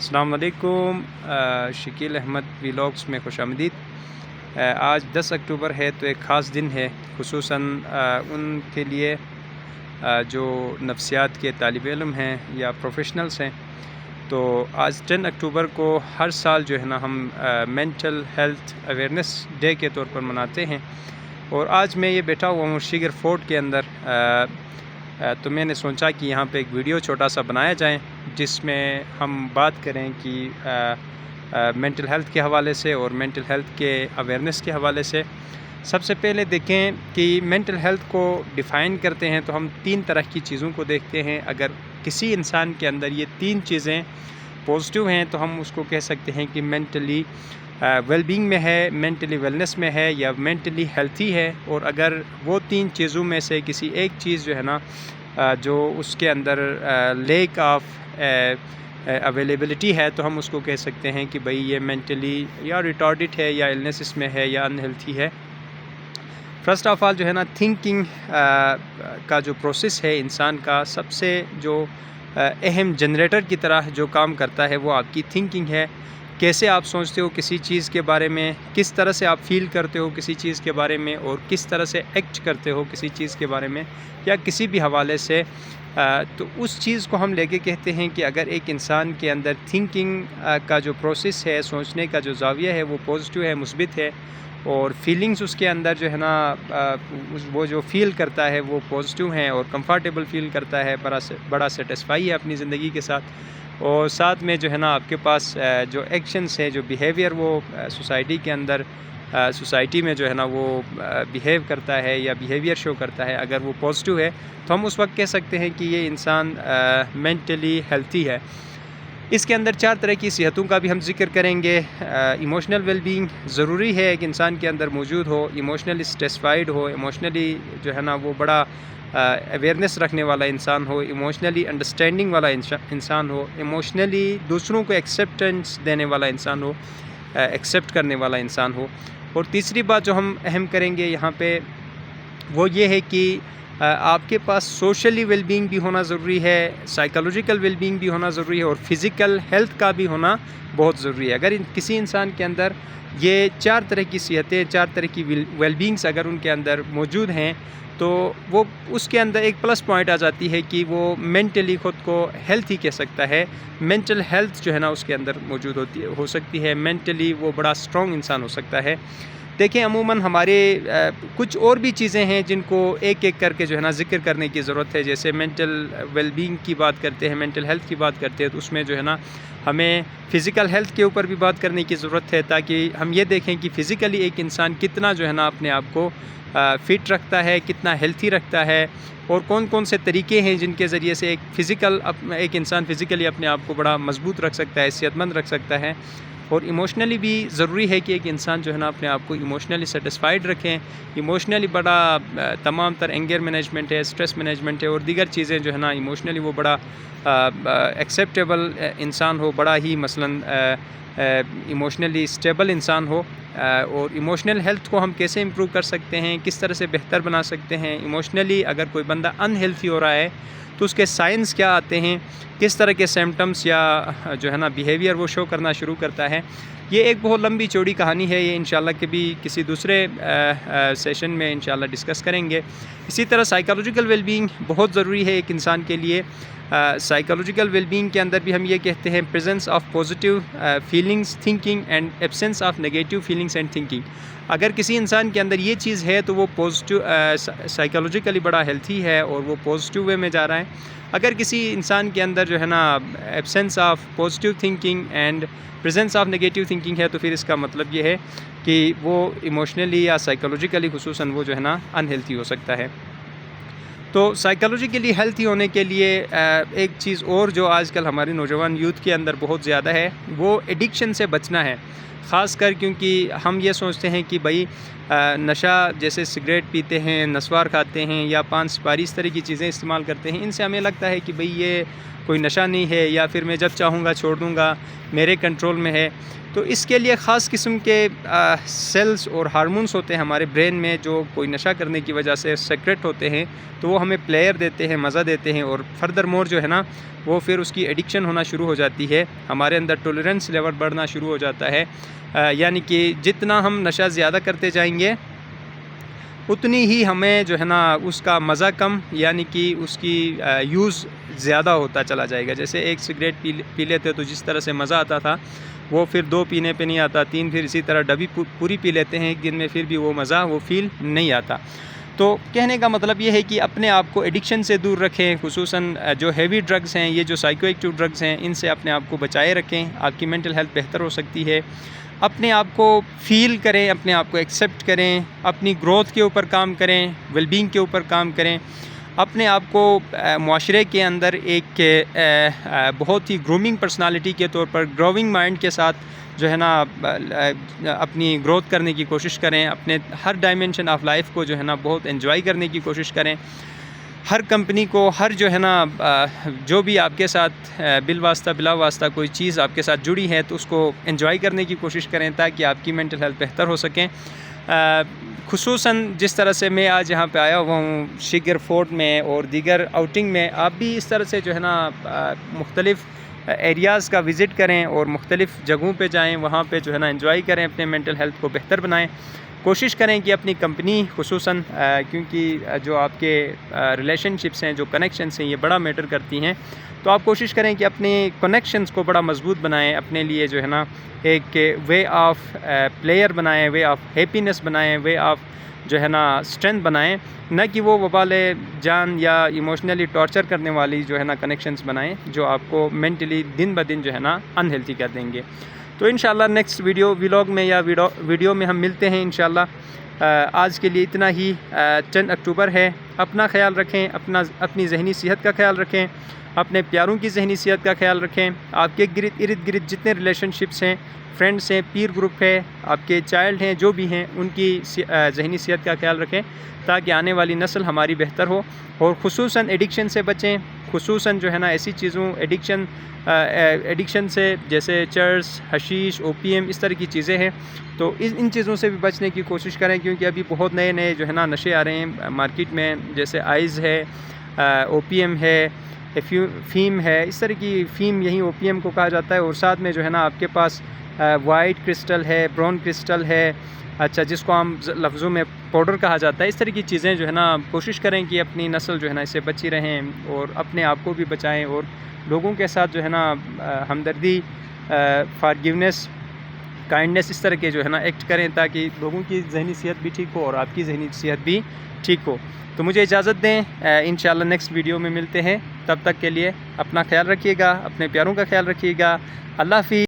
السلام علیکم، شکیل احمد ویلاگس میں خوش آمدید۔ آج 10 اکتوبر ہے تو ایک خاص دن ہے، خصوصاً ان کے لیے جو نفسیات کے طالب علم ہیں یا پروفیشنلز ہیں۔ تو آج 10 اکتوبر کو ہر سال جو ہے نا ہم مینٹل ہیلتھ اویئرنیس ڈے کے طور پر مناتے ہیں، اور آج میں یہ بیٹھا ہوا ہوں شیگر فورٹ کے اندر۔ تو میں نے سوچا کہ یہاں پہ ایک ویڈیو چھوٹا سا بنایا جائے جس میں ہم بات کریں کہ مینٹل ہیلتھ کے حوالے سے اور مینٹل ہیلتھ کے اویئرنیس کے حوالے سے۔ سب سے پہلے دیکھیں کہ مینٹل ہیلتھ کو ڈیفائن کرتے ہیں تو ہم 3 طرح کی چیزوں کو دیکھتے ہیں۔ اگر کسی انسان کے اندر یہ 3 چیزیں پازیٹیو ہیں تو ہم اس کو کہہ سکتے ہیں کہ مینٹلی ویل بینگ میں ہے، مینٹلی ویلنس میں ہے یا مینٹلی ہیلتھی ہے۔ اور اگر وہ 3 چیزوں میں سے کسی ایک چیز جو ہے نا جو اس کے اندر لیک آف اویلیبلٹی ہے تو ہم اس کو کہہ سکتے ہیں کہ بھئی یہ مینٹلی یا ریٹارڈڈ ہے یا النیسس میں ہے یا ان ہیلتھی ہے۔ فرسٹ آف آل جو ہے نا تھنکنگ کا جو پروسیس ہے انسان کا، سب سے جو اہم جنریٹر کی طرح جو کام کرتا ہے وہ آپ کی تھنکنگ ہے۔ کیسے آپ سوچتے ہو کسی چیز کے بارے میں، کس طرح سے آپ فیل کرتے ہو کسی چیز کے بارے میں، اور کس طرح سے ایکٹ کرتے ہو کسی چیز کے بارے میں یا کسی بھی حوالے سے، تو اس چیز کو ہم لے کے کہتے ہیں کہ اگر ایک انسان کے اندر تھنکنگ کا جو پروسیس ہے، سوچنے کا جو زاویہ ہے وہ پازیٹیو ہے، مثبت ہے، اور فیلنگز اس کے اندر جو ہے نا وہ جو فیل کرتا ہے وہ پازیٹیو ہیں اور کمفرٹیبل فیل کرتا ہے، بڑا سیٹسفائی ہے اپنی زندگی کے ساتھ، اور ساتھ میں جو ہے نا آپ کے پاس جو ایکشنز ہے، جو بیہیویئر وہ سوسائٹی کے اندر سوسائٹی میں جو ہے نا وہ بیہیو کرتا ہے یا بیہیویئر شو کرتا ہے، اگر وہ پازیٹیو ہے تو ہم اس وقت کہہ سکتے ہیں کہ یہ انسان مینٹلی ہیلتھی ہے۔ اس کے اندر 4 طرح کی صحتوں کا بھی ہم ذکر کریں گے۔ ایموشنل ویل بینگ ضروری ہے ایک انسان کے اندر موجود ہو، ایموشنلی سٹیسفائیڈ ہو، ایموشنلی جو ہے نا وہ بڑا اویئرنیس رکھنے والا انسان ہو، ایموشنلی انڈرسٹینڈنگ والا انسان ہو، ایموشنلی دوسروں کو ایکسیپٹنس دینے والا انسان ہو، ایکسیپٹ کرنے والا انسان ہو۔ اور تیسری بات جو ہم اہم کریں گے یہاں پہ وہ یہ ہے کہ آپ کے پاس سوشلی ویل بینگ بھی ہونا ضروری ہے، سائیکالوجیکل ویل بینگ بھی ہونا ضروری ہے، اور فزیکل ہیلتھ کا بھی ہونا بہت ضروری ہے۔ اگر کسی انسان کے اندر یہ 4 طرح کی صحتیں، 4 طرح کی ویل بینگس اگر ان کے اندر موجود ہیں تو وہ اس کے اندر ایک پلس پوائنٹ آ جاتی ہے کہ وہ مینٹلی خود کو ہیلتھی کہہ سکتا ہے، مینٹل ہیلتھ جو ہے نا اس کے اندر موجود ہو سکتی ہے، مینٹلی وہ بڑا اسٹرانگ انسان ہو سکتا ہے۔ دیکھیں عموماً ہمارے کچھ اور بھی چیزیں ہیں جن کو ایک ایک کر کے جو ہے نا ذکر کرنے کی ضرورت ہے، جیسے مینٹل ویل بینگ کی بات کرتے ہیں، مینٹل ہیلتھ کی بات کرتے ہیں تو اس میں جو ہے نا ہمیں فزیکل ہیلتھ کے اوپر بھی بات کرنے کی ضرورت ہے، تاکہ ہم یہ دیکھیں کہ فزیکلی ایک انسان کتنا جو ہے نا اپنے آپ کو فٹ رکھتا ہے، کتنا ہیلتھی رکھتا ہے، اور کون کون سے طریقے ہیں جن کے ذریعے سے ایک انسان فزیکلی اپنے آپ کو بڑا مضبوط رکھ سکتا ہے، صحت مند رکھ سکتا ہے۔ اور ایموشنلی بھی ضروری ہے کہ ایک انسان جو ہے نا اپنے آپ کو ایموشنلی سیٹسفائیڈ رکھیں، ایموشنلی بڑا تمام تر اینگر مینجمنٹ ہے، اسٹریس مینجمنٹ ہے اور دیگر چیزیں جو ہے نا ایموشنلی وہ بڑا ایکسیپٹیبل انسان ہو، بڑا ہی مثلاً ایموشنلی اسٹیبل انسان ہو۔ اور ایموشنل ہیلتھ کو ہم کیسے امپروو کر سکتے ہیں، کس طرح سے بہتر بنا سکتے ہیں، ایموشنلی اگر کوئی بندہ ان ہیلتھی ہو رہا ہے تو اس کے سائنس کیا آتے ہیں، کس طرح کے سمپٹمس یا جو ہے نا بیہیویئر وہ شو کرنا شروع کرتا ہے۔ یہ ایک بہت لمبی چوڑی کہانی ہے، یہ انشاءاللہ کبھی کسی دوسرے سیشن میں انشاءاللہ ڈسکس کریں گے۔ اسی طرح سائیکالوجیکل ویل بینگ بہت ضروری ہے ایک انسان کے لیے۔ سائیکالوجیکل ویل بینگ کے اندر بھی ہم یہ کہتے ہیں presence of positive feelings thinking and absence of negative feelings and thinking. اگر کسی انسان کے اندر یہ چیز ہے تو وہ پازیٹیو سائیکالوجیکلی بڑا ہیلتھی ہے اور وہ پازیٹیو وے میں جا رہا ہے۔ اگر کسی انسان کے اندر جو ہے نا absence of positive thinking and presence of negative thinking ہے تو پھر اس کا مطلب یہ ہے کہ وہ ایموشنلی یا سائیکالوجیکلی خصوصاً وہ جو ہے نا ان ہیلتھی ہو سکتا ہے۔ تو سائیکالوجیکلی ہیلتھی ہونے کے لیے ایک چیز اور جو آج کل ہمارے نوجوان یوتھ کے اندر بہت زیادہ ہے وہ ایڈکشن سے بچنا ہے، خاص کر کیونکہ ہم یہ سوچتے ہیں کہ بھائی نشہ جیسے سگریٹ پیتے ہیں، نسوار کھاتے ہیں یا پان سپاری اس طرح کی چیزیں استعمال کرتے ہیں، ان سے ہمیں لگتا ہے کہ بھئی یہ کوئی نشہ نہیں ہے یا پھر میں جب چاہوں گا چھوڑ دوں گا، میرے کنٹرول میں ہے. تو اس کے لیے خاص قسم کے سیلز اور ہارمونس ہوتے ہیں ہمارے برین میں جو کوئی نشہ کرنے کی وجہ سے سیکریٹ ہوتے ہیں، تو وہ ہمیں پلیئر دیتے ہیں، مزہ دیتے ہیں، اور فردر مور جو ہے نا وہ پھر اس کی ایڈکشن ہونا شروع ہو جاتی ہے. ہمارے اندر ٹولرنس لیول بڑھنا شروع ہو جاتا ہے. یعنی کہ جتنا ہم نشہ زیادہ کرتے جائیں گے اتنی ہی ہمیں جو ہے نا اس کا مزہ کم، یعنی کہ اس کی یوز زیادہ ہوتا چلا جائے گا. جیسے ایک سگریٹ پی لیتے تو جس طرح سے مزہ آتا تھا وہ پھر 2 پینے پہ نہیں آتا، 3 پھر اسی طرح ڈبی پوری پی لیتے ہیں ایک دن میں، پھر بھی وہ مزہ وہ فیل نہیں آتا. تو کہنے کا مطلب یہ ہے کہ اپنے آپ کو ایڈکشن سے دور رکھیں، خصوصاً جو ہیوی ڈرگز ہیں، یہ جو سائیکو ایکٹیو ڈرگز ہیں، ان سے اپنے آپ کو بچائے رکھیں. آپ کی مینٹل ہیلتھ بہتر ہو سکتی ہے. اپنے آپ کو فیل کریں، اپنے آپ کو ایکسیپٹ کریں، اپنی گروتھ کے اوپر کام کریں، ویل بینگ کے اوپر کام کریں. اپنے آپ کو معاشرے کے اندر ایک بہت ہی گرومنگ پرسنالٹی کے طور پر گروونگ مائنڈ کے ساتھ جو ہے نا اپنی گروتھ کرنے کی کوشش کریں. اپنے ہر ڈائمینشن آف لائف کو جو ہے نا بہت انجوائے کرنے کی کوشش کریں. ہر کمپنی کو، ہر جو ہے نا جو بھی آپ کے ساتھ بالواسطہ بلا واسطہ کوئی چیز آپ کے ساتھ جڑی ہے تو اس کو انجوائے کرنے کی کوشش کریں تاکہ آپ کی مینٹل ہیلتھ بہتر ہو سکیں. خصوصاً جس طرح سے میں آج یہاں پہ آیا ہوا ہوں شگر فورٹ میں اور دیگر آؤٹنگ میں، آپ بھی اس طرح سے جو ہے نا مختلف ایریاز کا وزٹ کریں اور مختلف جگہوں پہ جائیں، وہاں پہ جو ہے نا انجوائے کریں، اپنے مینٹل ہیلتھ کو بہتر بنائیں. کوشش کریں کہ اپنی کمپنی خصوصاً کیونکہ جو آپ کے ریلیشن شپس ہیں، جو کنیکشنس ہیں، یہ بڑا میٹر کرتی ہیں. تو آپ کوشش کریں کہ اپنے کنیکشنز کو بڑا مضبوط بنائیں، اپنے لیے جو ہے نا ایک وے آف پلیئر بنائیں، وے آف ہیپینس بنائیں، وے آف جو ہے نا اسٹرینتھ بنائیں، نہ کہ وہ وبال جان یا ایموشنلی ٹارچر کرنے والی جو ہے نا کنیکشنز بنائیں جو آپ کو مینٹلی دن بدن جو ہے نا انہیلتھی کر دیں گے. تو انشاءاللہ نیکسٹ ولاگ میں یا ویڈیو میں ہم ملتے ہیں انشاءاللہ. آج کے لیے اتنا ہی. 10 اکتوبر ہے. اپنا خیال رکھیں، اپنی ذہنی صحت کا خیال رکھیں، اپنے پیاروں کی ذہنی صحت کا خیال رکھیں. آپ کے ارد گرد جتنے ریلیشن شپس ہیں، فرینڈس ہیں، پیر گروپ ہے، آپ کے چائلڈ ہیں، جو بھی ہیں، ان کی ذہنی صحت کا خیال رکھیں تاکہ آنے والی نسل ہماری بہتر ہو. اور خصوصاً ایڈکشن سے بچیں، خصوصاً جو ہے نا ایسی چیزوں ایڈکشن سے جیسے چرس، حشیش، OPM، اس طرح کی چیزیں ہیں، تو ان چیزوں سے بھی بچنے کی کوشش کریں کیونکہ ابھی بہت نئے جو ہے نا نشے آ رہے ہیں مارکیٹ میں، جیسے آئز ہے، OPM ہے، فیم ہے. اس طرح کی فیم یہی OPM کو کہا جاتا ہے. اور ساتھ میں جو ہے نا آپ کے پاس وائٹ کرسٹل ہے، براؤن کرسٹل ہے، اچھا جس کو عام لفظوں میں پاؤڈر کہا جاتا ہے. اس طرح کی چیزیں جو ہے نا کوشش کریں کہ اپنی نسل جو ہے نا اس سے بچی رہیں اور اپنے آپ کو بھی بچائیں اور لوگوں کے ساتھ جو ہے نا ہمدردی، فارگیونیس، کائنڈنیس، اس طرح کے جو ہے نا ایکٹ کریں تاکہ لوگوں کی ذہنی صحت بھی ٹھیک ہو اور آپ کی ذہنی صحت بھی ٹھیک ہو. تو مجھے اجازت دیں، انشاءاللہ نیکسٹ ویڈیو میں ملتے ہیں. تب تک کے لیے اپنا خیال رکھیے گا، اپنے پیاروں کا خیال رکھیے گا. اللہ حافظ.